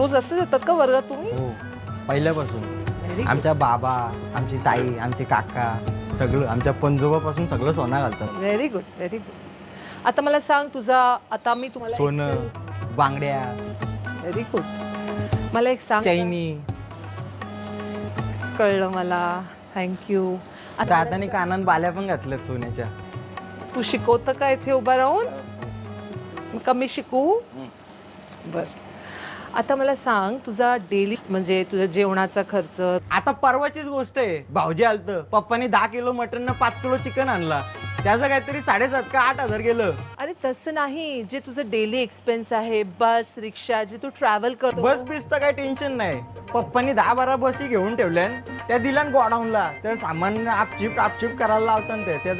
रोज असंच येतात का वर्गात तुम्ही? हो, पहिल्यापासून. Very good. आमच्या बाबा, आमची ताई, आमचे काका सगळं, आमच्या पणजोबापासून सगळं सोनं घालतात. Very good, very good. आता मला सांग तुझा, आता मी तुम्हाला सोनं, बांगड्या, व्हेरी गुड. मला एक सांग. चैनी, कळलं मला. थँक्यू. आता मला दादाने कानात बाल्या पण घातल्यात सोन्याच्या. तू शिकवतं का इथे उभा राहून? कमी शिकू? बर. आता मला सांग तुझा डेली म्हणजे तुझ्या जेवणाचा खर्च. आता परवाचीच गोष्ट आहे, भाऊजी आलतं, पप्पानी 10 किलो मटन न 5 किलो चिकन आणला, त्याचं काहीतरी 7,500 का 8,000 गेलं. अरे तसं नाही, जे तुझं डेली एक्सपेन्स आहे, बस रिक्षा, जे तू ट्रॅव्हल करतो. बस बीसचं काही टेन्शन नाही. पप्पानी 10-12 बसी घेऊन ठेवल्या, त्या दिल्या गोडाऊनला, त्या सामान आपचिप करायला लावतात ते, त्याचं